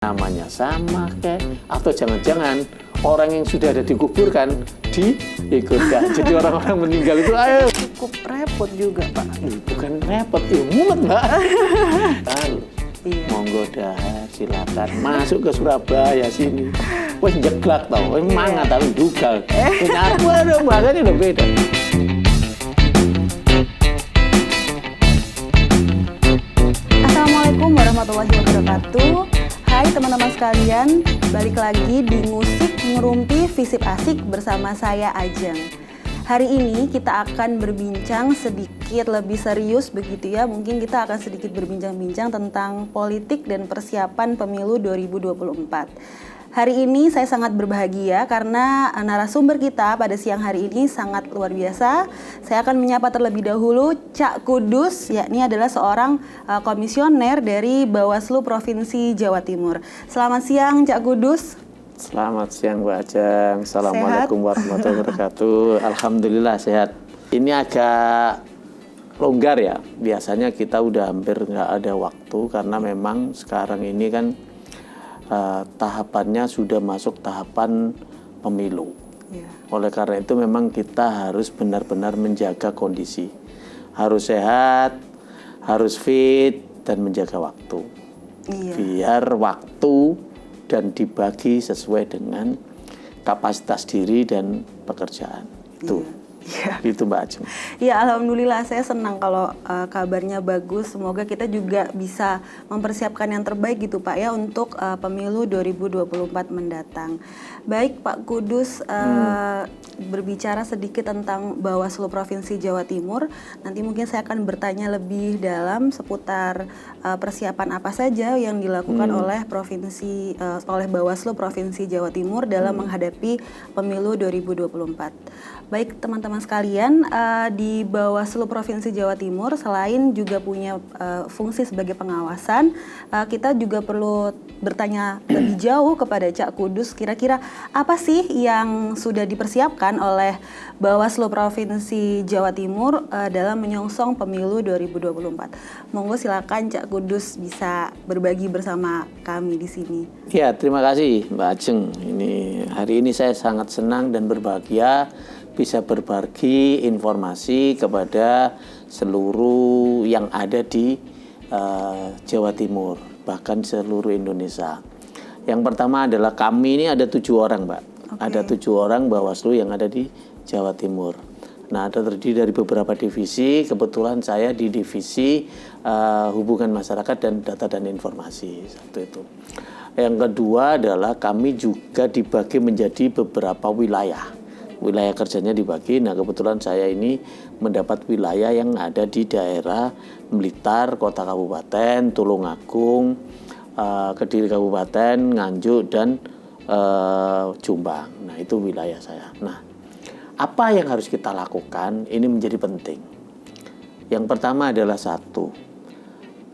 namanya sama kayak, atau jangan-jangan orang yang sudah ada dikuburkan diikutkan. Jadi orang-orang meninggal itu ayo. Cukup repot juga, Pak. Bukan repot, mumet, Mbak. Iya. Monggo dah, silakan masuk ke Surabaya sini. Wes jeglak tau, mana tahu dugal. Aku ada bahasanya udah beda. Assalamualaikum warahmatullahi wabarakatuh. Hai teman-teman sekalian, balik lagi di Ngusik Ngerumpi Visip Asik bersama saya Ajeng. Hari ini kita akan berbincang sedikit lebih serius begitu ya. Mungkin kita akan sedikit berbincang-bincang tentang politik dan persiapan pemilu 2024. Hari ini saya sangat berbahagia karena narasumber kita pada siang hari ini sangat luar biasa. Saya akan menyapa terlebih dahulu Cak Kudus, yakni adalah seorang komisioner dari Bawaslu Provinsi Jawa Timur. Selamat siang Cak Kudus. Selamat siang Mbak Ajeng. Assalamualaikum warahmatullahi wabarakatuh. Alhamdulillah sehat. Ini agak longgar ya. Biasanya kita udah hampir nggak ada waktu karena memang sekarang ini kan tahapannya sudah masuk tahapan pemilu. Ya. Oleh karena itu memang kita harus benar-benar menjaga kondisi. Harus sehat, harus fit, dan menjaga waktu. Iya. Biar waktu dan dibagi sesuai dengan kapasitas diri dan pekerjaan. Itu. Iya. Itu Mbak Ajeng. Ya alhamdulillah saya senang kalau kabarnya bagus. Semoga kita juga bisa mempersiapkan yang terbaik gitu Pak ya untuk pemilu 2024 mendatang. Baik Pak Kudus, berbicara sedikit tentang Bawaslu Provinsi Jawa Timur. Nanti mungkin saya akan bertanya lebih dalam seputar persiapan apa saja yang dilakukan oleh oleh Bawaslu Provinsi Jawa Timur dalam menghadapi pemilu 2024. Baik teman-teman sekalian, di Bawaslu Provinsi Jawa Timur selain juga punya fungsi sebagai pengawasan, kita juga perlu bertanya lebih jauh kepada Cak Kudus, kira-kira apa sih yang sudah dipersiapkan oleh Bawaslu Provinsi Jawa Timur dalam menyongsong pemilu 2024. Monggo silakan Cak Kudus bisa berbagi bersama kami di sini. Ya, terima kasih Mbak Ajeng. Hari ini saya sangat senang dan berbahagia bisa berbagi informasi kepada seluruh yang ada di Jawa Timur, bahkan seluruh Indonesia. Yang pertama adalah kami ini ada 7 orang, Mbak. Okay. Ada 7 orang Bawaslu yang ada di Jawa Timur. Nah, ada terdiri dari beberapa divisi. Kebetulan saya di divisi hubungan masyarakat dan data dan informasi. Satu itu. Yang kedua adalah kami juga dibagi menjadi beberapa wilayah. Wilayah kerjanya dibagi. Nah, kebetulan saya ini mendapat wilayah yang ada di daerah Blitar, Kota Kabupaten, Tulungagung, Kediri Kabupaten, Nganjuk, dan Jombang. Nah, itu wilayah saya. Nah, apa yang harus kita lakukan? Ini menjadi penting. Yang pertama adalah satu,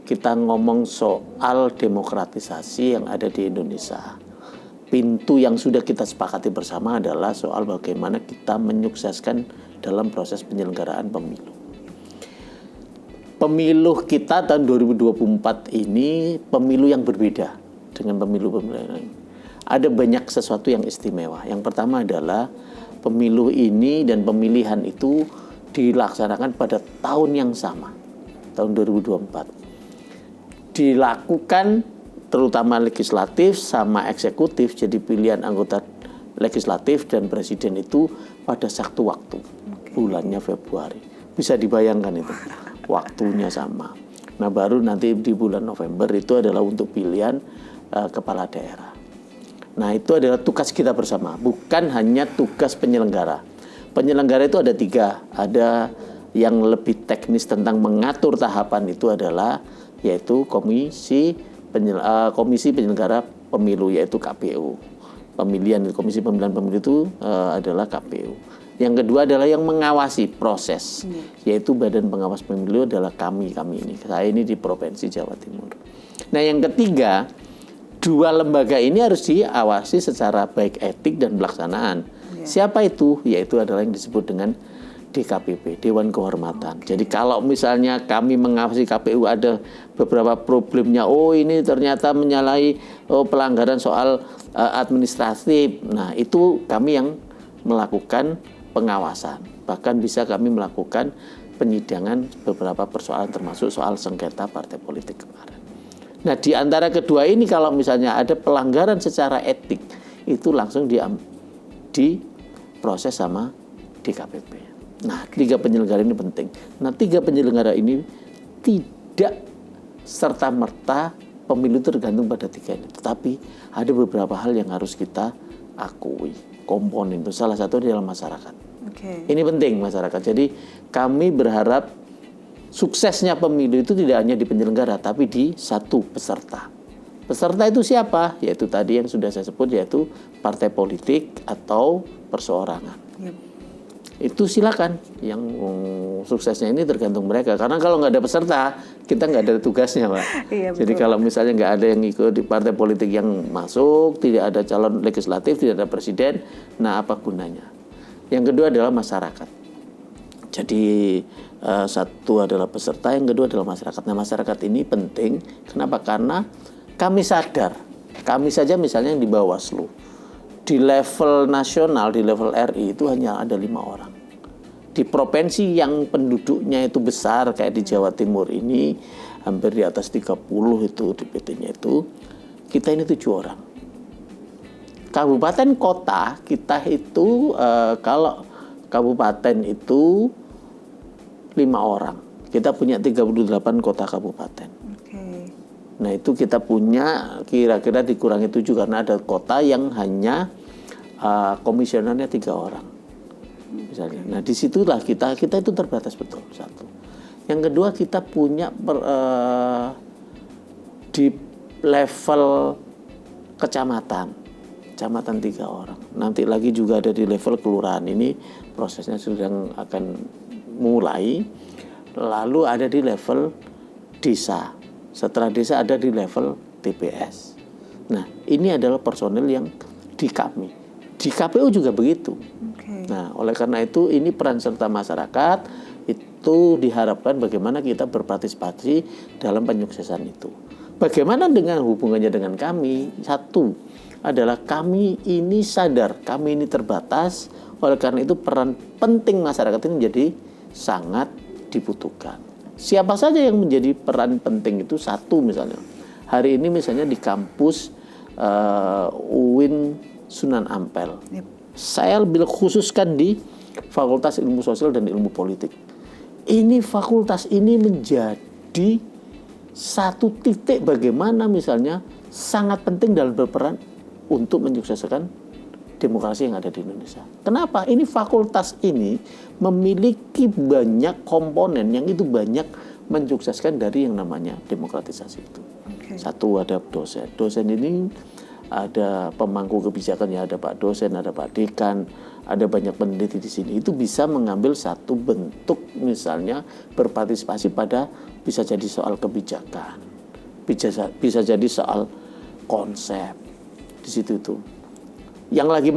kita ngomong soal demokratisasi yang ada di Indonesia. Pintu yang sudah kita sepakati bersama adalah soal bagaimana kita menyukseskan dalam proses penyelenggaraan pemilu. Pemilu kita tahun 2024 ini pemilu yang berbeda dengan pemilu-pemilu lain. Ada banyak sesuatu yang istimewa. Yang pertama adalah pemilu ini dan pemilihan itu dilaksanakan pada tahun yang sama, tahun 2024. Dilakukan terutama legislatif sama eksekutif, jadi pilihan anggota legislatif dan presiden itu pada satu waktu, bulannya Februari. Bisa dibayangkan itu, waktunya sama. Nah, baru nanti di bulan November itu adalah untuk pilihan kepala daerah. Nah, itu adalah tugas kita bersama, bukan hanya tugas penyelenggara. Penyelenggara itu ada 3, ada yang lebih teknis tentang mengatur tahapan itu adalah yaitu Komisi Penyelenggara Pemilu, yaitu KPU. Komisi Pemilihan Pemilu itu adalah KPU. Yang kedua adalah yang mengawasi proses, yaitu Badan Pengawas Pemilu adalah kami ini. Saya ini di Provinsi Jawa Timur. Nah, yang ketiga, 2 lembaga ini harus diawasi secara baik etik dan pelaksanaan. Siapa itu? Yaitu adalah yang disebut dengan DKPP, Dewan Kehormatan. Jadi kalau misalnya kami mengawasi KPU ada beberapa problemnya, oh ini ternyata menyalahi pelanggaran soal administratif. Nah, itu kami yang melakukan pengawasan. Bahkan bisa kami melakukan penyidangan beberapa persoalan termasuk soal sengketa partai politik kemarin. Nah, di antara kedua ini kalau misalnya ada pelanggaran secara etik, itu langsung diproses sama DKPP. Nah, 3 penyelenggara ini penting. Nah, 3 penyelenggara ini tidak serta-merta pemilu tergantung pada 3 ini. Tetapi ada beberapa hal yang harus kita akui. Komponen itu salah satu adalah masyarakat. Ini penting masyarakat. Jadi kami berharap suksesnya pemilu itu tidak hanya di penyelenggara, tapi di satu peserta. Peserta itu siapa? Yaitu tadi yang sudah saya sebut, yaitu partai politik atau perseorangan. Itu silakan, yang suksesnya ini tergantung mereka. Karena kalau nggak ada peserta, kita nggak ada tugasnya, Pak. Jadi kalau misalnya nggak ada yang ikut di partai politik yang masuk, tidak ada calon legislatif, tidak ada presiden, nah apa gunanya? Yang kedua adalah masyarakat. Jadi satu adalah peserta, yang kedua adalah masyarakat. Nah, masyarakat ini penting. Kenapa? Karena kami sadar, kami saja misalnya yang di Bawaslu, di level nasional, di level RI itu hanya ada 5 orang. Di provinsi yang penduduknya itu besar kayak di Jawa Timur ini hampir di atas 30 itu DPT-nya itu, kita ini 7 orang. Kabupaten kota kita itu kalau kabupaten itu 5 orang. Kita punya 38 kota kabupaten. Nah, itu kita punya kira-kira dikurangi 7 karena ada kota yang hanya komisionernya 3 orang. Misalnya. Nah, disitulah kita itu terbatas betul, satu. Yang kedua, kita punya di level kecamatan 3 orang. Nanti lagi juga ada di level kelurahan. Ini prosesnya sedang akan mulai. Lalu ada di level desa. Setelah desa ada di level TPS. Nah, ini adalah personil yang di kami. Di KPU juga begitu. Nah, oleh karena itu ini peran serta masyarakat itu diharapkan bagaimana kita berpartisipasi dalam penyuksesan itu. Bagaimana dengan hubungannya dengan kami? Satu adalah kami ini sadar, kami ini terbatas. Oleh karena itu peran penting masyarakat ini menjadi sangat dibutuhkan. Siapa saja yang menjadi peran penting itu? Satu misalnya, hari ini misalnya di kampus UIN Sunan Ampel, saya lebih khususkan di Fakultas Ilmu Sosial dan Ilmu Politik. Ini fakultas ini menjadi satu titik bagaimana misalnya sangat penting dalam berperan untuk menyukseskan demokrasi yang ada di Indonesia. Kenapa? Ini fakultas ini memiliki banyak komponen yang itu banyak mensukseskan dari yang namanya demokratisasi itu. Satu, ada dosen. Dosen ini ada pemangku kebijakan, ya ada Pak dosen, ada Pak dekan, ada banyak peneliti di sini. Itu bisa mengambil satu bentuk misalnya berpartisipasi pada bisa jadi soal kebijakan, bisa jadi soal konsep di situ itu. Yang lagi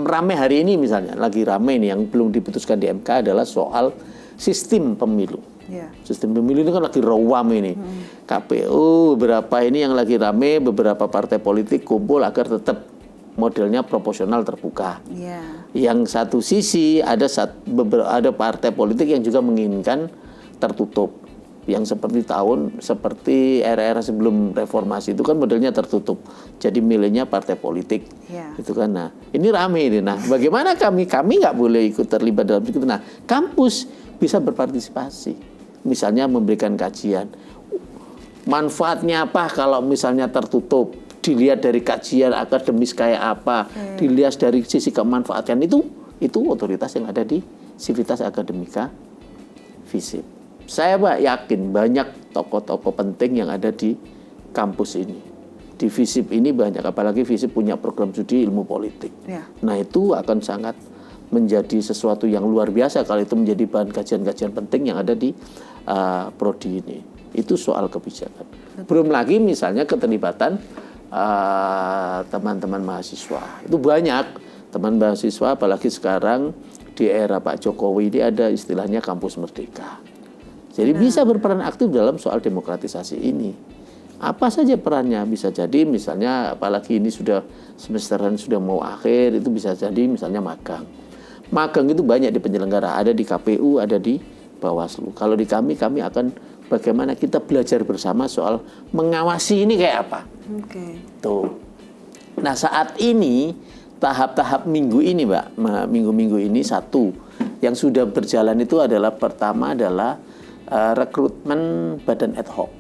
rame hari ini misalnya, lagi rame ini yang belum diputuskan di MK adalah soal sistem pemilu. Sistem pemilu ini kan lagi rawam ini. KPU beberapa ini yang lagi rame, beberapa partai politik kumpul agar tetap modelnya proporsional terbuka. Yang satu sisi ada partai politik yang juga menginginkan tertutup. Yang seperti era-era sebelum reformasi itu kan modelnya tertutup. Jadi milihnya partai politik. Itu kan. Nah, ini rame ini. Nah, bagaimana kami nggak boleh ikut terlibat dalam itu. Nah, kampus bisa berpartisipasi. Misalnya memberikan kajian. Manfaatnya apa kalau misalnya tertutup? Dilihat dari kajian akademis kayak apa? Dilihat dari sisi kemanfaatan itu otoritas yang ada di Sivitas Akademika FISIP. Saya yakin banyak tokoh-tokoh penting yang ada di kampus ini. Di FISIP ini banyak, apalagi FISIP punya program studi ilmu politik. Nah, itu akan sangat menjadi sesuatu yang luar biasa kalau itu menjadi bahan kajian-kajian penting yang ada di prodi ini. Itu soal kebijakan. Belum lagi misalnya keterlibatan teman-teman mahasiswa. Itu banyak. teman mahasiswa, apalagi sekarang di era Pak Jokowi ini ada istilahnya kampus merdeka. Jadi bisa berperan aktif dalam soal demokratisasi ini. Apa saja perannya? Bisa jadi misalnya, apalagi ini sudah semesteran sudah mau akhir, itu bisa jadi misalnya magang. Magang itu banyak di penyelenggara, ada di KPU, ada di Bawaslu. Kalau di kami akan bagaimana kita belajar bersama soal mengawasi ini kayak apa. Tuh. Nah, saat ini tahap-tahap minggu ini, Mbak, minggu-minggu ini satu yang sudah berjalan itu adalah pertama adalah rekrutmen badan ad hoc.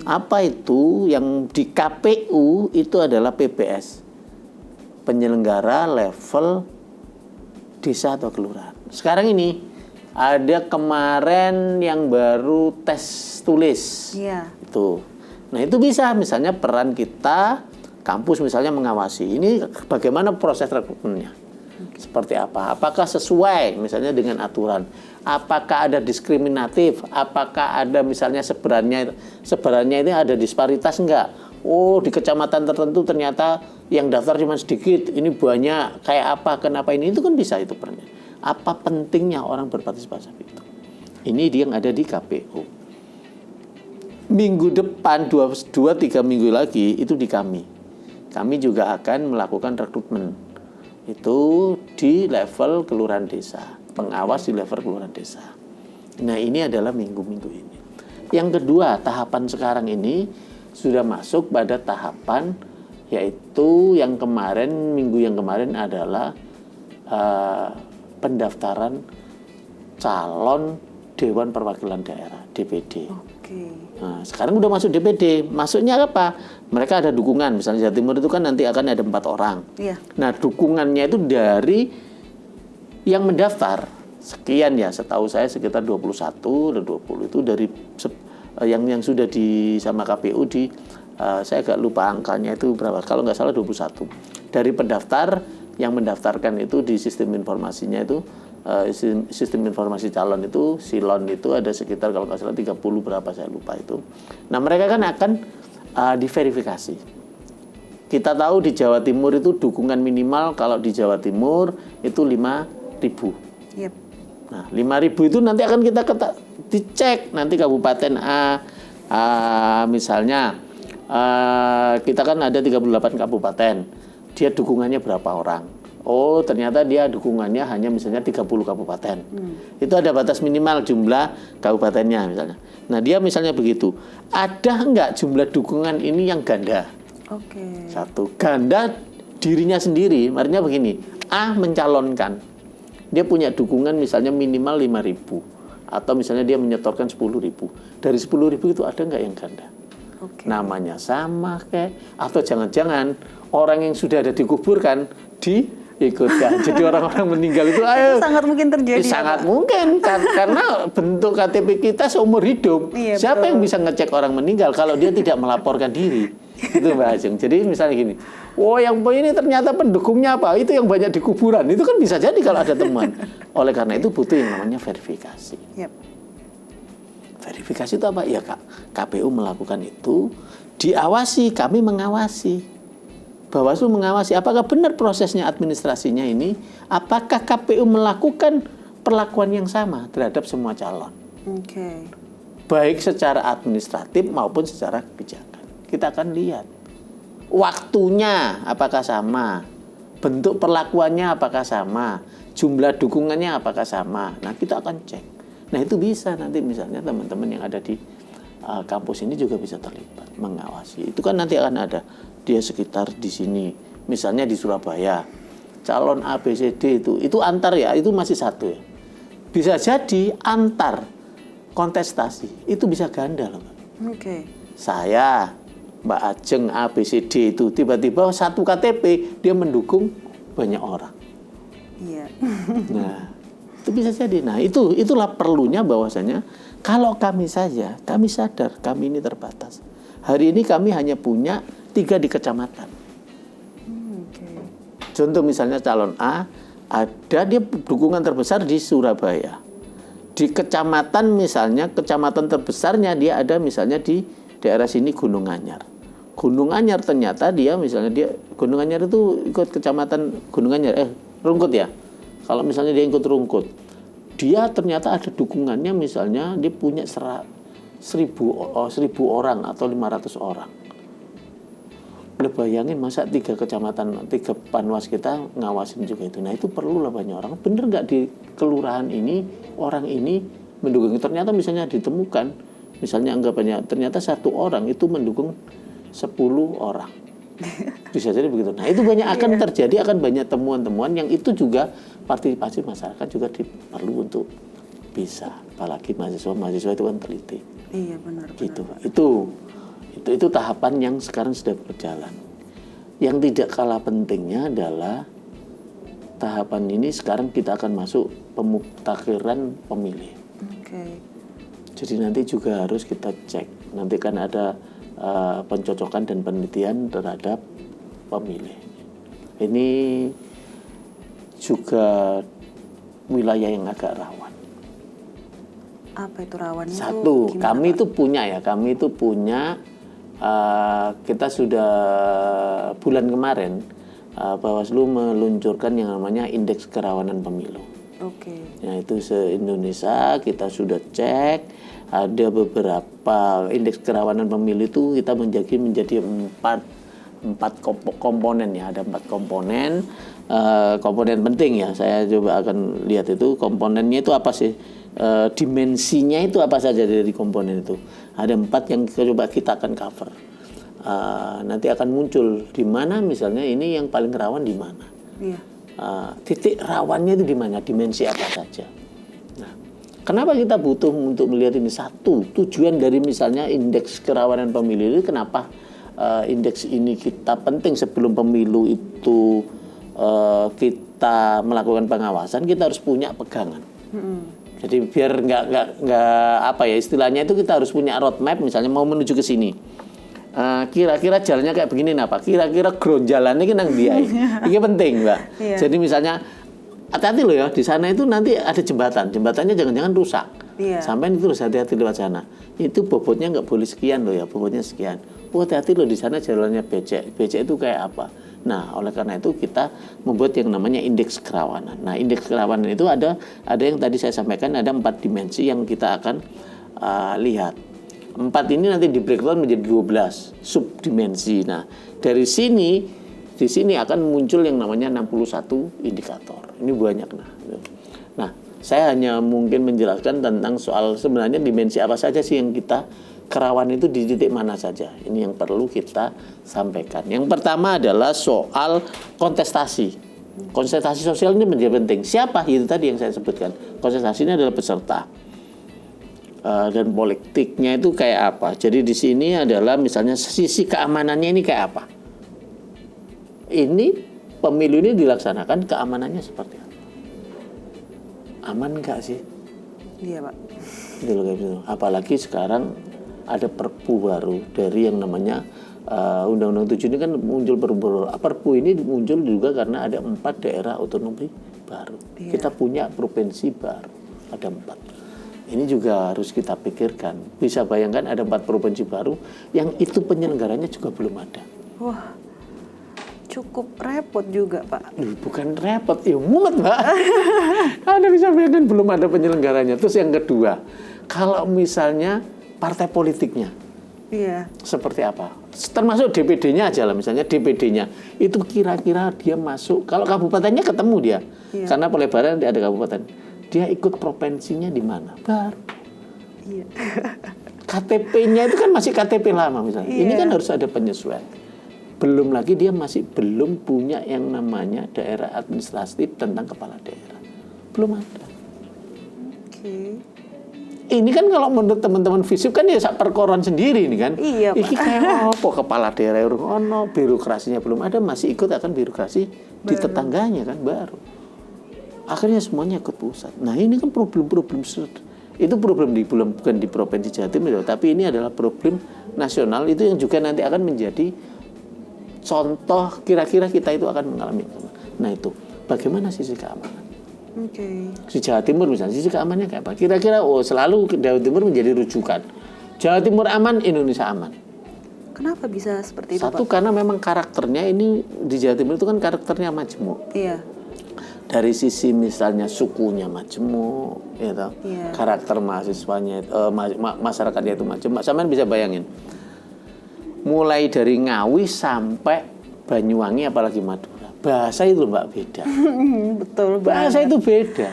Apa itu? Yang di KPU itu adalah PPS, penyelenggara level desa atau kelurahan. Sekarang ini ada kemarin yang baru tes tulis. Itu. Nah, itu bisa misalnya peran kita kampus misalnya mengawasi ini bagaimana proses rekrutmennya. Seperti apa? Apakah sesuai misalnya dengan aturan? Apakah ada diskriminatif? Apakah ada misalnya sebarannya ini ada disparitas enggak? Oh, di kecamatan tertentu ternyata yang daftar cuma sedikit, ini banyak, kayak apa, kenapa ini? Itu kan bisa itu perannya. Apa pentingnya orang berpartisipasi itu? Ini dia yang ada di KPU. Minggu depan 2-3 minggu lagi itu di kami. Kami juga akan melakukan rekrutmen. Itu di level kelurahan desa, pengawas di level kelurahan desa. Nah, ini adalah minggu-minggu ini. Yang kedua, tahapan sekarang ini sudah masuk pada tahapan yaitu yang kemarin, minggu yang kemarin adalah pendaftaran calon Dewan Perwakilan Daerah, DPD. Nah, sekarang udah masuk DPD. Masuknya apa? Mereka ada dukungan. Misalnya Jawa Timur itu kan nanti akan ada 4 orang. Nah, dukungannya itu dari yang mendaftar. Sekian ya, setahu saya sekitar 21 dan 20 itu dari yang sudah sama KPU saya agak lupa angkanya itu berapa. Kalau nggak salah 21. Dari pendaftar yang mendaftarkan itu di sistem informasinya itu sistem informasi calon itu Silon itu ada sekitar kalau nggak salah 30 berapa saya lupa itu. Nah, mereka kan akan diverifikasi. Kita tahu di Jawa Timur itu dukungan minimal kalau di Jawa Timur itu 5.000. Nah, 5.000 itu nanti akan kita dicek nanti kabupaten misalnya kita kan ada 38 kabupaten. Dia dukungannya berapa orang? Oh, ternyata dia dukungannya hanya misalnya 30 kabupaten. Itu ada batas minimal jumlah kabupatennya misalnya. Nah, dia misalnya begitu. Ada enggak jumlah dukungan ini yang ganda? Satu, ganda dirinya sendiri. Artinya begini, A mencalonkan. Dia punya dukungan misalnya minimal 5.000. Atau misalnya dia menyetorkan 10.000. Dari 10.000 itu ada enggak yang ganda? Namanya sama kayak, atau jangan-jangan orang yang sudah ada dikuburkan diikutkan. Jadi orang-orang meninggal itu sangat mungkin terjadi. Sangat mungkin karena bentuk KTP kita seumur hidup. Siapa yang bisa ngecek orang meninggal kalau dia tidak melaporkan diri? Itu Mbak Ajeng. Jadi misalnya gini, yang ini ternyata pendukungnya apa? Itu yang banyak di kuburan. Itu kan bisa jadi kalau ada temuan. Oleh karena itu butuh yang namanya verifikasi. Verifikasi itu apa? Ya KPU melakukan itu, diawasi, kami mengawasi. Bawaslu mengawasi apakah benar prosesnya administrasinya ini, apakah KPU melakukan perlakuan yang sama terhadap semua calon. Baik secara administratif maupun secara kebijakan. Kita akan lihat waktunya apakah sama, bentuk perlakuannya apakah sama, jumlah dukungannya apakah sama. Nah, kita akan cek. Nah, itu bisa nanti misalnya teman-teman yang ada di kampus ini juga bisa terlibat mengawasi. Itu kan nanti akan ada dia sekitar di sini. Misalnya di Surabaya, calon ABCD itu antar ya, itu masih satu ya. Bisa jadi antar kontestasi itu bisa ganda loh. Saya, Mbak Ajeng ABCD itu tiba-tiba satu KTP dia mendukung banyak orang. Nah, itu bisa jadi. Nah, itulah perlunya bahwasanya kalau kami saja, kami sadar kami ini terbatas. Hari ini kami hanya punya 3 di kecamatan. Contoh misalnya calon A, ada dia dukungan terbesar di Surabaya. Di kecamatan misalnya, kecamatan terbesarnya dia ada misalnya di daerah sini Gunung Anyar. Gunung Anyar ternyata dia misalnya dia Gunung Anyar itu ikut kecamatan Gunung Anyar, Rungkut ya. Kalau misalnya dia ikut Rungkut, dia ternyata ada dukungannya, misalnya dia punya 1.000 orang atau 500 orang. Udah bayangin masa 3 kecamatan, 3 panwas kita ngawasin juga itu. Nah itu perlu lah banyak orang. Bener nggak di kelurahan ini orang ini mendukung? Ternyata misalnya ditemukan, misalnya anggapannya ternyata 1 orang itu mendukung 10 orang. Bisa jadi begitu. Nah itu banyak akan terjadi, akan banyak temuan-temuan yang itu juga partisipasi masyarakat juga perlu untuk bisa. Apalagi mahasiswa itu kan teliti. Iya benar. Gitu. Itu tahapan yang sekarang sudah berjalan. Yang tidak kalah pentingnya adalah tahapan ini sekarang kita akan masuk pemutakhiran pemilih. Oke. Jadi nanti juga harus kita cek. Nanti kan ada pencocokan dan penelitian terhadap pemilih. Ini juga wilayah yang agak rawan. Apa itu rawannya? Satu, kami itu punya kita sudah bulan kemarin Bawaslu meluncurkan yang namanya indeks kerawanan pemilu. Oke. Ya itu se-Indonesia kita sudah cek, ada beberapa indeks kerawanan pemilu itu kita menjadi empat komponen ya, ada 4 komponen. Komponen penting ya, saya coba akan lihat itu komponennya itu apa sih, dimensinya itu apa saja dari komponen itu. Ada 4 yang coba kita akan cover. Nanti akan muncul di mana misalnya ini yang paling rawan di mana. Iya. Titik rawannya itu di mana, dimensi apa saja. Nah, kenapa kita butuh untuk melihat ini? Satu, tujuan dari misalnya indeks kerawanan pemilu ini kenapa indeks ini kita penting sebelum pemilu itu kita melakukan pengawasan, kita harus punya pegangan. Jadi biar nggak apa ya istilahnya itu kita harus punya roadmap, misalnya mau menuju ke sini. Kira-kira jalannya kayak begini apa? Kira-kira jalannya kan nang dia. Ini penting, Mbak. Iya. Jadi misalnya hati-hati loh ya, di sana itu nanti ada jembatannya jangan-jangan rusak. Iya. Sampai itu harus hati-hati lewat sana. Itu bobotnya nggak boleh sekian loh ya, bobotnya sekian. Oh hati-hati loh di sana jalannya becek. Becek itu kayak apa? Nah, oleh karena itu kita membuat yang namanya indeks kerawanan. Nah, indeks kerawanan itu ada yang tadi saya sampaikan, ada 4 dimensi yang kita akan lihat. 4 ini nanti di breakdown menjadi 12 subdimensi. Nah, di sini akan muncul yang namanya 61 indikator. Ini banyak Nah, saya hanya mungkin menjelaskan tentang soal sebenarnya dimensi apa saja sih yang kita kerawanan itu di titik mana saja. Ini yang perlu kita sampaikan. Yang pertama adalah soal kontestasi. Kontestasi sosial ini menjadi penting. Siapa? Itu tadi yang saya sebutkan. Kontestasi ini adalah peserta. Dan politiknya itu kayak apa? Jadi di sini adalah misalnya sisi keamanannya ini kayak apa? Ini pemilu ini dilaksanakan keamanannya seperti apa? Aman nggak sih? Iya Pak. Gitu. Apalagi sekarang ada perpu baru dari yang namanya Undang-Undang 7 ini kan muncul perpu ini muncul juga karena ada 4 daerah otonomi baru. Iya. Kita punya provinsi baru, ada 4. Ini juga harus kita pikirkan. Bisa bayangkan ada 4 provinsi baru yang itu penyelenggaranya juga belum ada. Wah, cukup repot juga Pak. Bukan repot, mumet Mbak. Anda bisa bayangkan belum ada penyelenggaranya. Terus yang kedua, kalau misalnya partai politiknya, iya. seperti apa? Termasuk DPD-nya aja lah, misalnya DPD-nya itu kira-kira dia masuk. Kalau kabupatennya ketemu dia, iya. Karena pelebaran ada kabupaten. Dia ikut provinsinya di mana? Baru. Iya. KTP-nya itu kan masih KTP lama misalnya. Iya. Ini kan harus ada penyesuaian. Belum lagi dia masih belum punya yang namanya daerah administratif tentang kepala daerah. Belum ada. Oke. Ini kan kalau menurut teman-teman FISIP kan ya sak perkoron sendiri ini kan. Iya, Pak. Ini kayak apa kepala daerah ono, birokrasinya belum ada, masih ikut akan birokrasi di tetangganya kan baru. Akhirnya semuanya ikut pusat. Nah ini kan problem-problem itu problem bukan di Provinsi Jawa Timur, tapi ini adalah problem nasional itu yang juga nanti akan menjadi contoh kira-kira kita itu akan mengalami. Nah itu bagaimana sisi keamanan? Oke. Di Jawa Timur misalnya sisi keamanannya kayak apa? Kira-kira selalu Jawa Timur menjadi rujukan. Jawa Timur aman, Indonesia aman. Kenapa bisa seperti itu, Satu, Pak? karena memang karakternya ini di Jawa Timur itu kan karakternya majemuk. Iya. Dari sisi misalnya sukunya majemuk, ya toh. Iya. Karakter mahasiswanya, masyarakatnya itu majemuk. Sampean bisa bayangin, mulai dari Ngawi sampai Banyuwangi apalagi Madura, bahasa itu Mbak beda. Betul Bahasa banget. itu beda.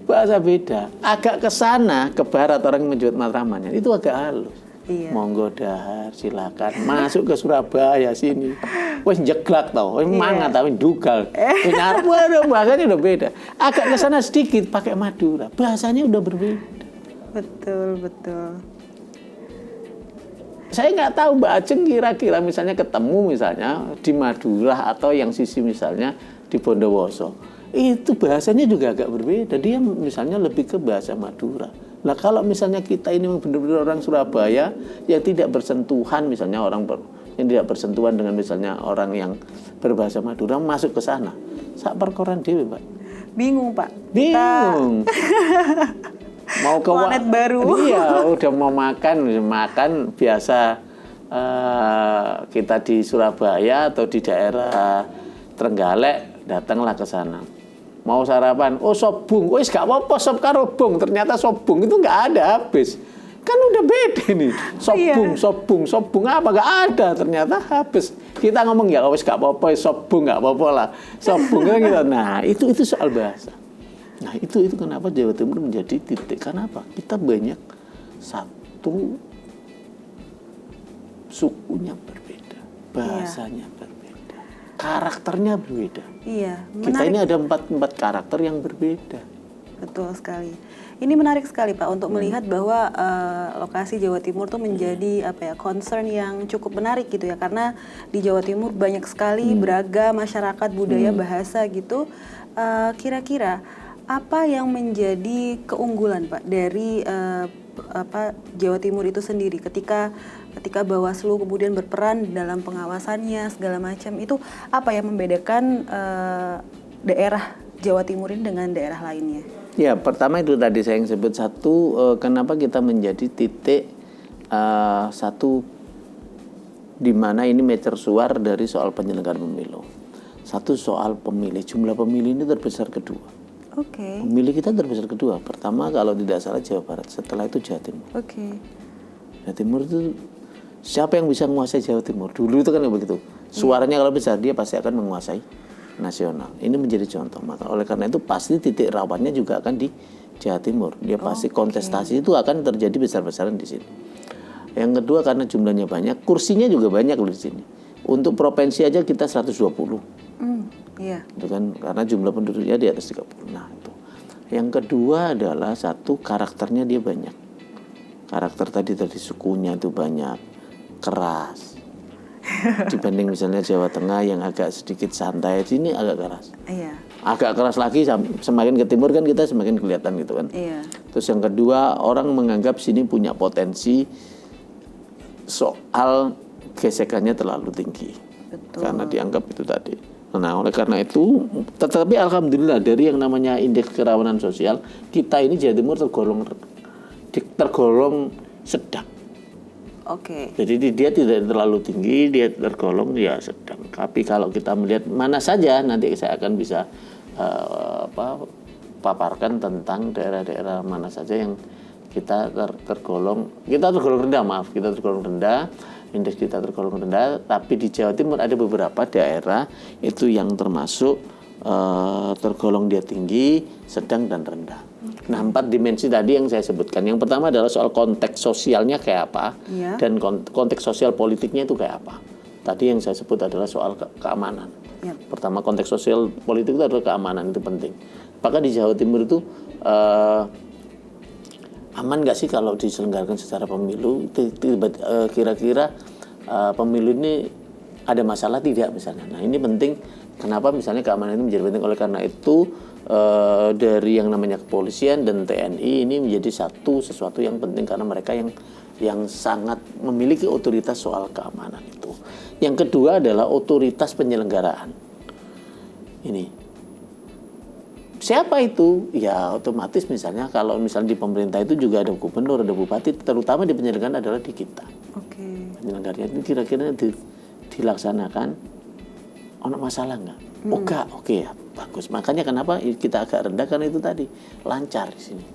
Bahasa beda. Agak ke sana, ke barat orang yang menyebut Matraman itu agak halus. Iya. Monggo dahar, silakan masuk ke Surabaya sini. Wes jeglak tau, wes mangat tapi dugal. Ngarep waduh bahasanya udah beda. Agak ke sana sedikit pakai Madura, bahasanya udah berbeda. Betul, betul. Saya nggak tahu Mbak Ajeng kira-kira misalnya ketemu misalnya di Madura atau yang sisi misalnya di Bondowoso. Itu bahasanya juga agak berbeda. Dia misalnya lebih ke bahasa Madura. Nah kalau misalnya kita ini benar-benar orang Surabaya yang tidak bersentuhan, misalnya yang tidak bersentuhan dengan misalnya orang yang berbahasa Madura masuk ke sana, sak perkoran dewe Pak. Bingung, Pak. Bingung. Mau ke Planet baru. Iya, udah mau makan biasa kita di Surabaya atau di daerah Trenggalek, datanglah ke sana. Mau sarapan, oh sobung, wis gak apa-apa sop karo bung. Ternyata sobung itu nggak ada habis. Kan udah beda nih. Sobung apa nggak ada, ternyata habis. Kita ngomong ya wis gak apa-apa, sobung nggak apa-apa lah. Sobung kan gitu. Nah, itu soal bahasa. Nah, itu kenapa Jawa Timur menjadi titik. Kenapa? Kita banyak satu sukunya berbeda, bahasanya berbeda, karakternya berbeda. Iya, Kita ini ada empat karakter yang berbeda. betul sekali. Ini menarik sekali Pak untuk melihat bahwa lokasi Jawa Timur tuh menjadi concern yang cukup menarik gitu ya, karena di Jawa Timur banyak sekali beragam masyarakat, budaya, bahasa gitu. Kira-kira apa yang menjadi keunggulan Pak dari Jawa Timur itu sendiri ketika Bawaslu kemudian berperan dalam pengawasannya segala macam, itu apa yang membedakan daerah Jawa Timur ini dengan daerah lainnya? Ya, pertama itu tadi saya yang sebut satu, kenapa kita menjadi titik satu di mana ini mercusuar dari soal penyelenggaraan pemilu. Satu soal pemilih, jumlah pemilih ini terbesar kedua. Oke. Pemilih kita terbesar kedua. Pertama kalau tidak salah Jawa Barat, setelah itu Jawa Timur. Oke. Jawa Timur itu siapa yang bisa menguasai Jawa Timur? Dulu itu kan begitu. Suaranya kalau besar dia pasti akan menguasai nasional. Ini menjadi contoh. Maka oleh karena itu pasti titik rawannya juga akan di Jawa Timur. Dia pasti kontestasi itu akan terjadi besar-besaran di sini. Yang kedua karena jumlahnya banyak, kursinya juga banyak di sini. Untuk provinsi aja kita 120. Iya. Itu kan karena jumlah penduduknya di atas 30. Nah, itu. Yang kedua adalah satu karakternya dia banyak. Karakter tadi sukunya itu banyak, keras. Dibanding misalnya Jawa Tengah yang agak sedikit santai, sini agak keras. Iya. Agak keras lagi semakin ke timur kan kita semakin kelihatan gitu kan. Iya. Terus yang kedua orang menganggap sini punya potensi soal gesekannya terlalu tinggi. Betul. Karena dianggap itu tadi. Nah, oleh karena itu, tetapi alhamdulillah dari yang namanya indeks kerawanan sosial, kita ini Jawa Timur tergolong sedang. Oke. Jadi dia tidak terlalu tinggi, dia tergolong ya sedang. Tapi kalau kita melihat mana saja nanti saya akan bisa paparkan tentang daerah-daerah mana saja yang kita tergolong rendah, indeks kita tergolong rendah, tapi di Jawa Timur ada beberapa daerah itu yang termasuk tergolong dia tinggi, sedang dan rendah. Nah, 4 dimensi tadi yang saya sebutkan. Yang pertama adalah soal konteks sosialnya kayak apa, dan konteks sosial politiknya itu kayak apa. Tadi yang saya sebut adalah soal keamanan. Pertama, konteks sosial politik itu adalah keamanan, itu penting. Apakah di Jawa Timur itu aman nggak sih kalau diselenggarakan secara pemilu? Kira-kira pemilu ini ada masalah tidak misalnya? Nah, ini penting. Kenapa misalnya keamanan ini menjadi penting? Oleh karena itu dari yang namanya kepolisian dan TNI ini menjadi sesuatu yang penting karena mereka yang sangat memiliki otoritas soal keamanan itu. Yang kedua adalah otoritas penyelenggaraan. Ini siapa itu? Ya otomatis misalnya kalau misalnya di pemerintah itu juga ada gubernur, ada bupati, terutama di penyelenggaraan adalah di kita. Oke. Penyelenggaranya itu kira-kira dilaksanakan, ono masalah nggak? Oh enggak, oke ya, bagus. Makanya kenapa kita agak rendah, karena itu tadi lancar di sini.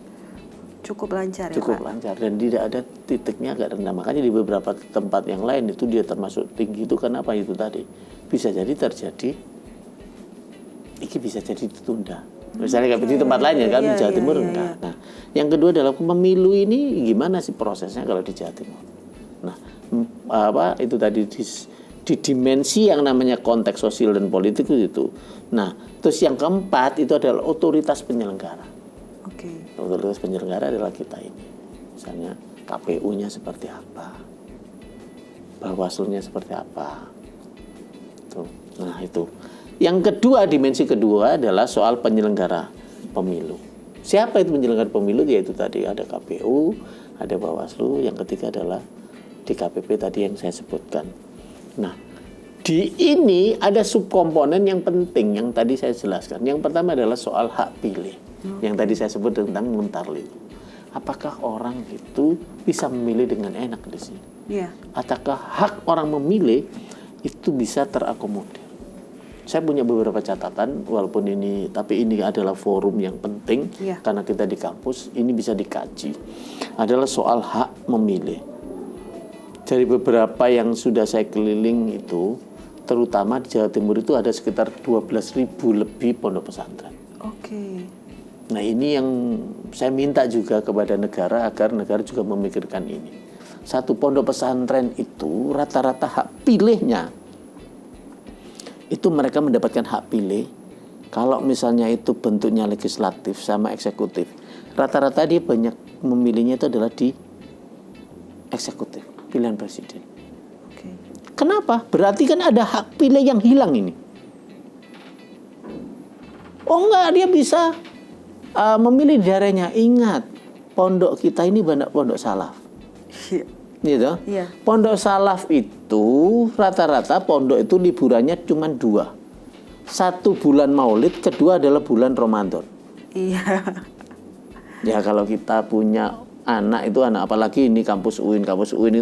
Cukup lancar ya, Cukup Pak? lancar dan tidak ada titiknya agak rendah. Makanya di beberapa tempat yang lain itu dia termasuk tinggi, itu kenapa itu tadi bisa jadi terjadi, ini bisa jadi ditunda. Misalnya kayak di tempat lain ya kan, di Jawa Timur enggak. Nah, yang kedua adalah pemilu ini gimana sih prosesnya kalau di Jawa Timur. Nah, itu tadi di dimensi yang namanya konteks sosial dan politik itu. Nah, terus yang keempat itu adalah otoritas penyelenggara. Oke. Otoritas penyelenggara adalah kita ini. Misalnya KPU-nya seperti apa, Bawaslu-nya seperti apa. Tuh. Nah itu. Yang kedua, dimensi kedua adalah soal penyelenggara pemilu. Siapa itu penyelenggara pemilu? Yaitu tadi ada KPU, ada Bawaslu. Yang ketiga adalah DKPP tadi yang saya sebutkan. Nah, di ini ada subkomponen yang penting yang tadi saya jelaskan. Yang pertama adalah soal hak pilih. Yang tadi saya sebut tentang muntarli. Apakah orang itu bisa memilih dengan enak di sini? Iya. Ataukah hak orang memilih itu bisa terakomodir? Saya punya beberapa catatan, walaupun tapi ini adalah forum yang penting karena kita di kampus, ini bisa dikaji. Adalah soal hak memilih. Dari beberapa yang sudah saya keliling itu, terutama di Jawa Timur itu ada sekitar 12.000 lebih pondok pesantren. Oke. Nah ini yang saya minta juga kepada negara agar negara juga memikirkan ini. Satu pondok pesantren itu rata-rata hak pilihnya itu mereka mendapatkan hak pilih. Kalau misalnya itu bentuknya legislatif sama eksekutif, rata-rata dia banyak memilihnya itu adalah di eksekutif, pilihan presiden. Oke. Kenapa? Berarti kan ada hak pilih yang hilang ini. Oh enggak, dia bisa memilih daerahnya. Ingat, pondok kita ini banyak pondok salaf. Gitu? Iya. Pondok salaf itu rata-rata pondok itu liburannya cuma 2. Satu bulan Maulid, kedua adalah bulan Ramadan. Iya. Ya kalau kita punya anak itu apalagi ini kampus UIN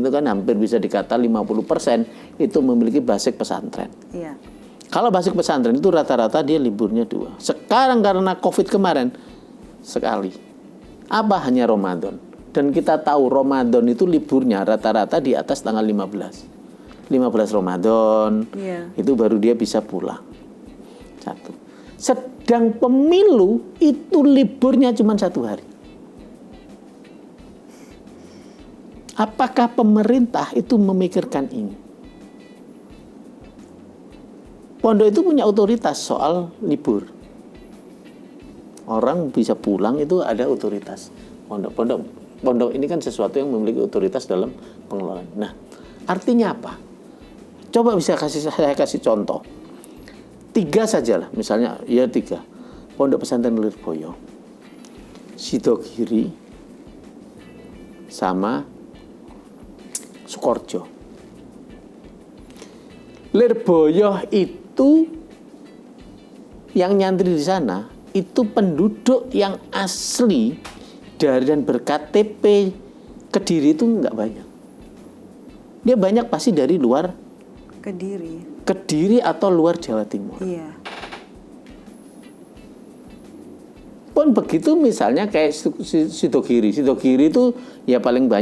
itu kan hampir bisa dikata 50% itu memiliki basic pesantren. Iya. Kalau basic pesantren itu rata-rata dia liburnya 2. Sekarang karena Covid kemarin sekali. Apa hanya Ramadan? Dan kita tahu Ramadan itu liburnya rata-rata di atas tanggal 15 Ramadan. Itu baru dia bisa pulang. Satu. Sedang pemilu itu liburnya cuma 1 hari. Apakah pemerintah itu memikirkan ini? Pondok itu punya otoritas soal libur. Orang bisa pulang itu ada otoritas. Pondok ini kan sesuatu yang memiliki otoritas dalam pengelolaan. Nah, artinya apa? Coba saya kasih contoh. 3 sajalah, misalnya 3. Pondok pesantren Lirboyo, Sidogiri, sama Sukorjo. Lirboyo itu yang nyantri di sana itu penduduk yang asli dari dan ber-KTP Kediri itu nggak banyak. Dia banyak pasti dari luar Kediri atau luar Jawa Timur. Iya. Pun begitu misalnya kayak Sidogiri itu ya paling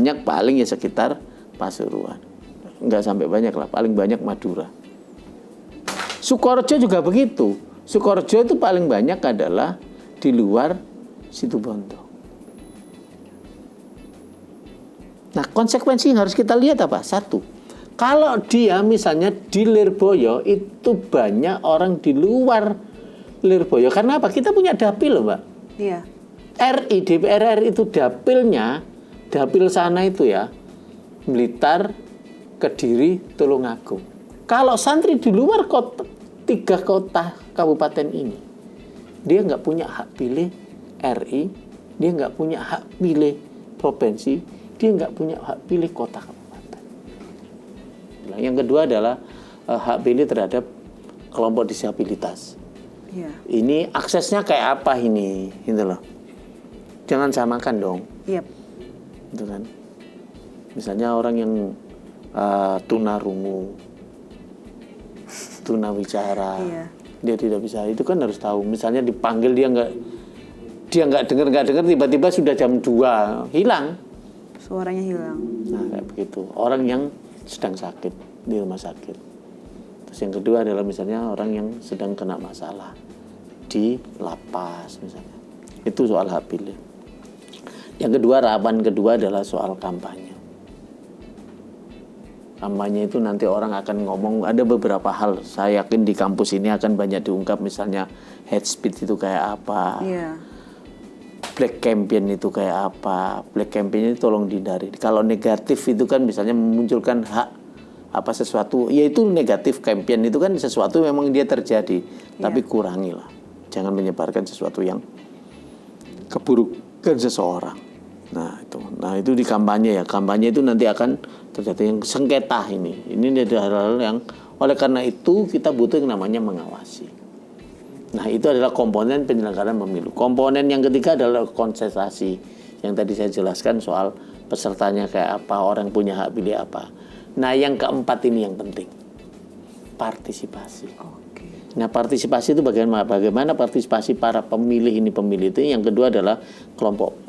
ya sekitar Pasuruan. Nggak sampai banyak lah, paling banyak Madura. Sukorejo juga begitu. Sukorejo itu paling banyak adalah di luar Situbondo. Nah, konsekuensi yang harus kita lihat apa? 1. Kalau dia misalnya di Lirboyo itu banyak orang di luar Lirboyo. Karena apa? Kita punya dapil loh, Mbak. Iya. DPR RI itu dapil sana itu ya, Blitar, Kediri, Tulungagung. Kalau santri di luar 3 kota kabupaten ini, dia nggak punya hak pilih RI, dia nggak punya hak pilih provinsi, dia nggak punya hak pilih kota kabupaten. Yang kedua adalah hak pilih terhadap kelompok disabilitas. Iya. Ini aksesnya kayak apa ini, gitu loh. Jangan samakan dong. Iya. Gitu kan. Misalnya orang yang tunarungu, tunawicara. Iya. Dia tidak bisa. Itu kan harus tahu. Misalnya dipanggil dia nggak dengar, tiba-tiba sudah jam 2 hilang. Suaranya hilang. Nah, kayak begitu. Orang yang sedang sakit di rumah sakit. Terus yang kedua adalah misalnya orang yang sedang kena masalah di lapas misalnya. Itu soal hak pilih. Yang kedua, rawan kedua adalah soal kampanye. Kampanye itu nanti orang akan ngomong, ada beberapa hal, saya yakin di kampus ini akan banyak diungkap, misalnya hate speech itu kayak apa, black campaign itu kayak apa. Black campaign itu tolong dihindari. Kalau negatif itu kan misalnya memunculkan hak apa sesuatu, yaitu negatif campaign itu kan sesuatu memang dia terjadi, tapi kurangilah, jangan menyebarkan sesuatu yang keburukan seseorang. Nah itu di kampanye ya. Kampanye itu nanti akan terjadi yang sengketa ini. Ini ada hal-hal yang oleh karena itu kita butuh yang namanya mengawasi. Nah itu adalah komponen penyelenggaraan pemilu. Komponen yang ketiga adalah konsentrasi. Yang tadi saya jelaskan soal pesertanya kayak apa, orang punya hak pilih apa. Nah yang keempat ini yang penting, partisipasi. Nah partisipasi itu bagaimana partisipasi para pemilih itu. Yang kedua adalah kelompok.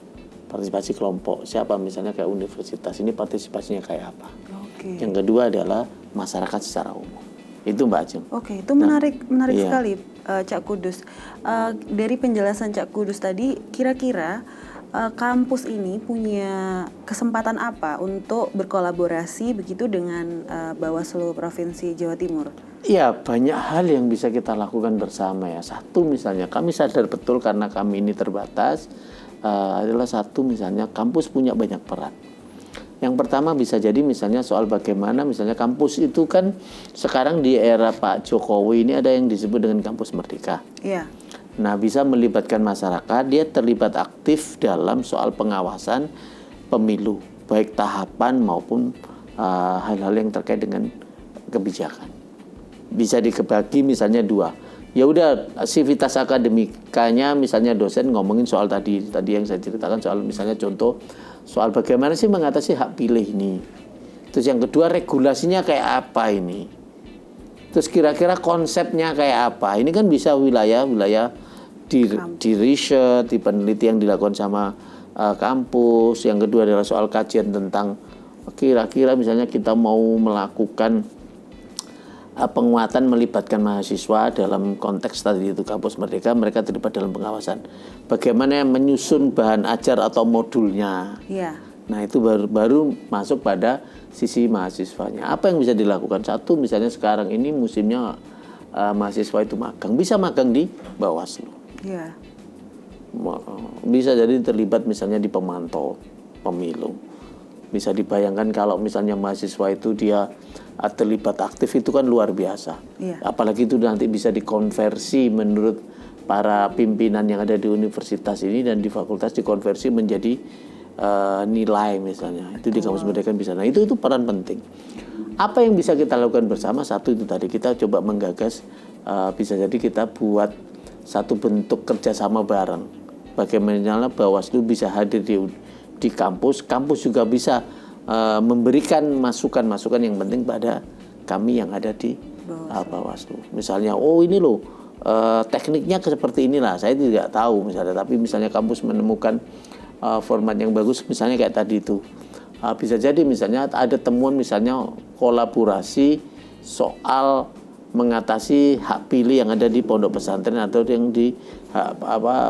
Partisipasi kelompok, siapa misalnya kayak universitas ini partisipasinya kayak apa. Yang kedua adalah masyarakat secara umum. Itu Mbak Ajeng. Itu menarik sekali Cak Kudus. Dari penjelasan Cak Kudus tadi, kira-kira kampus ini punya kesempatan apa untuk berkolaborasi begitu dengan Bawaslu Provinsi Jawa Timur? Iya, banyak hal yang bisa kita lakukan bersama ya. Satu misalnya, kami sadar betul karena kami ini terbatas, adalah satu misalnya kampus punya banyak peran. Yang pertama bisa jadi misalnya soal bagaimana misalnya kampus itu kan sekarang di era Pak Jokowi ini ada yang disebut dengan kampus merdeka. Iya. Nah bisa melibatkan masyarakat, dia terlibat aktif dalam soal pengawasan pemilu, baik tahapan maupun hal-hal yang terkait dengan kebijakan. Bisa dibagi misalnya dua. Ya udah, sivitas akademikanya misalnya dosen ngomongin soal tadi yang saya ceritakan soal misalnya contoh soal bagaimana sih mengatasi hak pilih ini. Terus yang kedua regulasinya kayak apa ini. Terus kira-kira konsepnya kayak apa. Ini kan bisa wilayah di riset, di penelitian yang dilakukan sama kampus. Yang kedua adalah soal kajian tentang kira-kira misalnya kita mau melakukan penguatan melibatkan mahasiswa dalam konteks tadi itu kampus merdeka, mereka terlibat dalam pengawasan. Bagaimana menyusun bahan ajar atau modulnya. Iya. Nah itu baru masuk pada sisi mahasiswanya. Apa yang bisa dilakukan? Satu misalnya sekarang ini musimnya mahasiswa itu magang, bisa magang di Bawaslu. Iya. Bisa jadi terlibat misalnya di pemantau pemilu. Bisa dibayangkan kalau misalnya mahasiswa itu dia terlibat aktif itu kan luar biasa. Iya. Apalagi itu nanti bisa dikonversi menurut para pimpinan yang ada di universitas ini dan di fakultas dikonversi menjadi nilai misalnya. Itu di kampus merdeka bisa. Nah itu peran penting. Apa yang bisa kita lakukan bersama? Satu itu tadi kita coba menggagas bisa jadi kita buat satu bentuk kerjasama bareng. Bagaimana Bawaslu bisa hadir di kampus juga bisa memberikan masukan-masukan yang penting pada kami yang ada di Bawaslu. Misalnya, ini loh tekniknya seperti inilah. Saya tidak tahu misalnya, tapi misalnya kampus menemukan format yang bagus, misalnya kayak tadi itu. Bisa jadi misalnya ada temuan misalnya kolaborasi soal mengatasi hak pilih yang ada di pondok pesantren atau yang di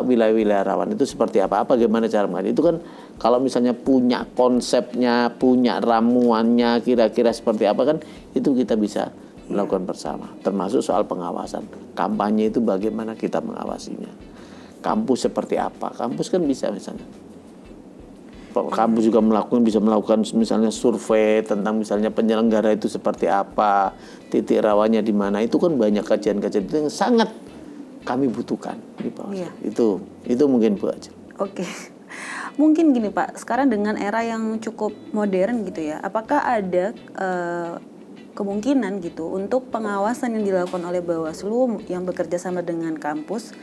wilayah-wilayah rawan itu seperti apa, bagaimana cara mengatasi itu kan. Kalau misalnya punya konsepnya, punya ramuannya kira-kira seperti apa kan, itu kita bisa melakukan bersama. Termasuk soal pengawasan, kampanye itu bagaimana kita mengawasinya, kampus seperti apa. Kampus kan bisa misalnya kampus juga bisa melakukan misalnya survei tentang misalnya penyelenggara itu seperti apa, titik rawannya di mana. Itu kan banyak kajian-kajian itu yang sangat kami butuhkan di bawah. Iya. Itu mungkin Bu Ajeng. Oke. Mungkin gini Pak, sekarang dengan era yang cukup modern gitu ya, apakah ada kemungkinan gitu untuk pengawasan yang dilakukan oleh Bawaslu yang bekerja sama dengan kampus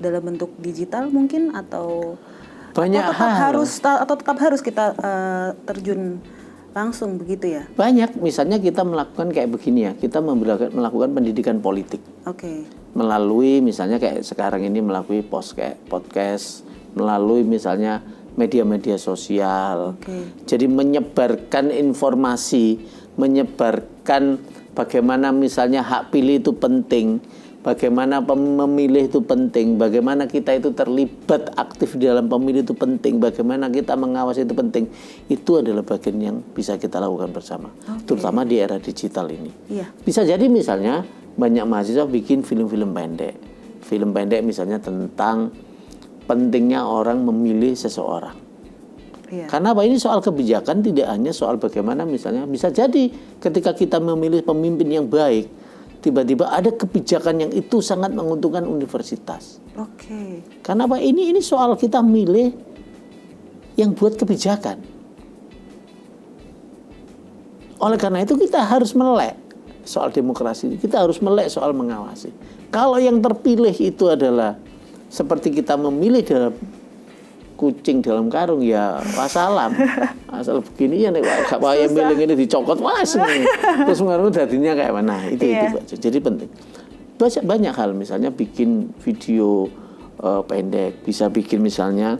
dalam bentuk digital mungkin atau banyak tetap harus kita terjun langsung begitu ya? Banyak, misalnya kita melakukan kayak begini ya, kita melakukan pendidikan politik. Oke. Melalui misalnya kayak sekarang ini melalui podcast, melalui misalnya media-media sosial. Oke. Jadi menyebarkan informasi, menyebarkan bagaimana misalnya hak pilih itu penting, bagaimana memilih itu penting, bagaimana kita itu terlibat aktif di dalam pemilih itu penting, bagaimana kita mengawasi itu penting. Itu adalah bagian yang bisa kita lakukan bersama, terutama di era digital ini. Iya. Bisa jadi misalnya banyak mahasiswa bikin film-film pendek. Film pendek misalnya tentang pentingnya orang memilih seseorang. Iya. Karena apa, ini soal kebijakan, tidak hanya soal bagaimana misalnya bisa jadi ketika kita memilih pemimpin yang baik, tiba-tiba ada kebijakan yang itu sangat menguntungkan universitas. Oke. Karena apa, ini soal kita milih yang buat kebijakan. Oleh karena itu kita harus melek soal demokrasi, kita harus melek soal mengawasi. Kalau yang terpilih itu adalah seperti kita memilih dalam kucing dalam karung, ya wassalam. Asal begini ya nek gak wae milih ini dicokot wes. Terus ngaruh dadinya kayak mana? Itu aja. Jadi penting. Banyak hal, misalnya bikin video pendek, bisa bikin misalnya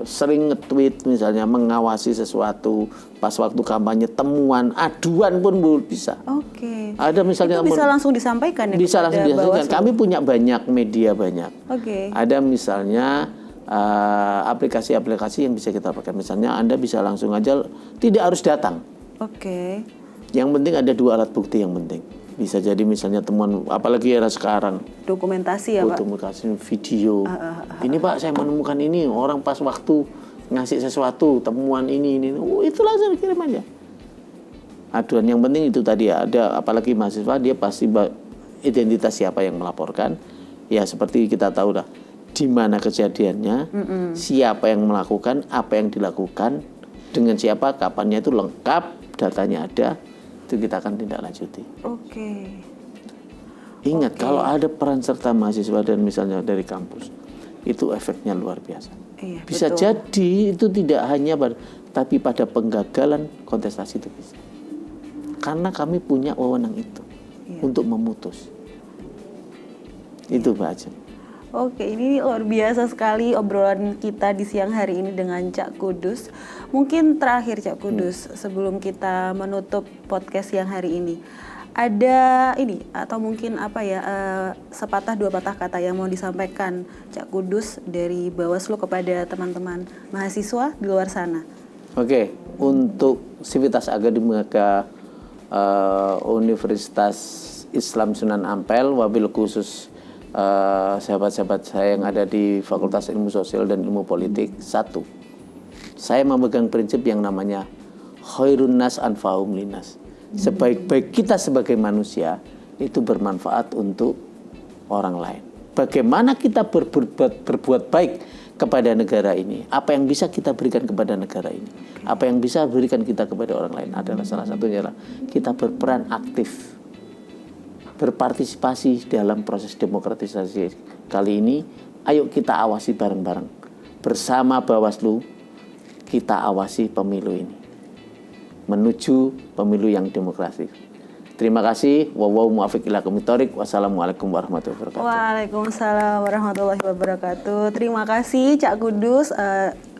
sering nge-tweet misalnya mengawasi sesuatu pas waktu kampanye, temuan, aduan pun bisa. Oke. Ada misalnya itu bisa langsung disampaikan ya? Bisa langsung disampaikan. Kami punya banyak media banyak. Oke. Ada misalnya aplikasi-aplikasi yang bisa kita pakai. Misalnya Anda bisa langsung aja, tidak harus datang. Oke. Yang penting ada 2 alat bukti yang penting. Bisa jadi misalnya temuan, apalagi era sekarang. Dokumentasi ya Pak? Dokumentasi video. Ini Pak, saya menemukan ini, orang pas waktu ngasih sesuatu, temuan ini. Itu langsung kirim aja. Aduan yang penting itu tadi ya, ada apalagi mahasiswa, dia pasti identitas siapa yang melaporkan. Ya seperti kita tahu lah, di mana kejadiannya, siapa yang melakukan, apa yang dilakukan, dengan siapa, kapannya itu lengkap, datanya ada. Itu kita akan tindak lanjuti. Oke. Ingat, kalau ada peran serta mahasiswa dan misalnya dari kampus, itu efeknya luar biasa. Iya, bisa betul. jadi itu tidak hanya tapi pada penggagalan kontestasi itu bisa. Karena kami punya wewenang itu untuk memutus. Itu Mbak Ajeng. Oke, ini luar biasa sekali obrolan kita di siang hari ini dengan Cak Kudus. Mungkin terakhir Cak Kudus, sebelum kita menutup podcast siang hari ini, ada ini atau mungkin sepatah 2 patah kata yang mau disampaikan Cak Kudus dari Bawaslu kepada teman-teman mahasiswa di luar sana. Oke, untuk Sivitas Akademika Universitas Islam Sunan Ampel, wabil khusus sahabat-sahabat saya yang ada di Fakultas Ilmu Sosial dan Ilmu Politik. 1, saya memegang prinsip yang namanya khairun nas anfa'um linnas. Sebaik-baik kita sebagai manusia itu bermanfaat untuk orang lain. Bagaimana kita berbuat baik kepada negara ini, apa yang bisa kita berikan kepada negara ini, apa yang bisa berikan kita kepada orang lain, adalah salah satunya adalah kita berperan aktif, berpartisipasi dalam proses demokratisasi kali ini. Ayo kita awasi bareng-bareng bersama Bawaslu, kita awasi pemilu ini menuju pemilu yang demokratis. Terima kasih. Wallahu muwaffiq ila aqwamit thoriq. Wassalamualaikum warahmatullahi wabarakatuh. Waalaikumsalam warahmatullahi wabarakatuh. Terima kasih Cak Kudus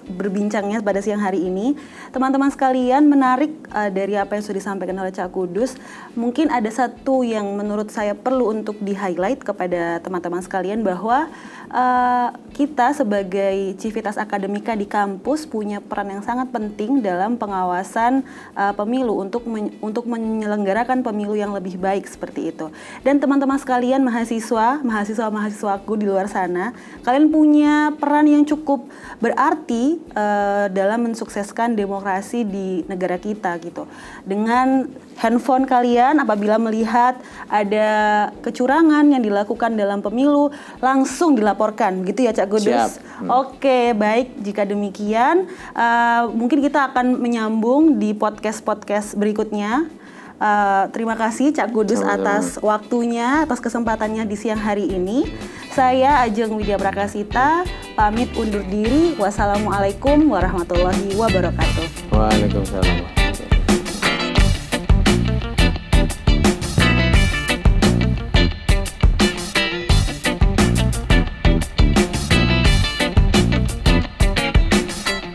berbincangnya pada siang hari ini. Teman-teman sekalian, menarik dari apa yang sudah disampaikan oleh Cak Kudus. Mungkin ada satu yang menurut saya perlu untuk di-highlight kepada teman-teman sekalian, bahwa kita sebagai Civitas Akademika di kampus punya peran yang sangat penting dalam pengawasan pemilu untuk menyelenggarakan pemilu yang lebih baik seperti itu. Dan teman-teman sekalian, mahasiswa-mahasiswaku di luar sana, kalian punya peran yang cukup berarti dalam mensukseskan demokrasi di negara kita gitu. Dengan handphone kalian, apabila melihat ada kecurangan yang dilakukan dalam pemilu, langsung dilaporkan gitu ya Cak Kudus. Oke, baik, jika demikian mungkin kita akan menyambung di podcast berikutnya. Terima kasih Cak Kudus atas waktunya, atas kesempatannya di siang hari ini. Saya Ajeng Widya Prakasita, pamit undur diri. Wassalamualaikum warahmatullahi wabarakatuh. Waalaikumsalam.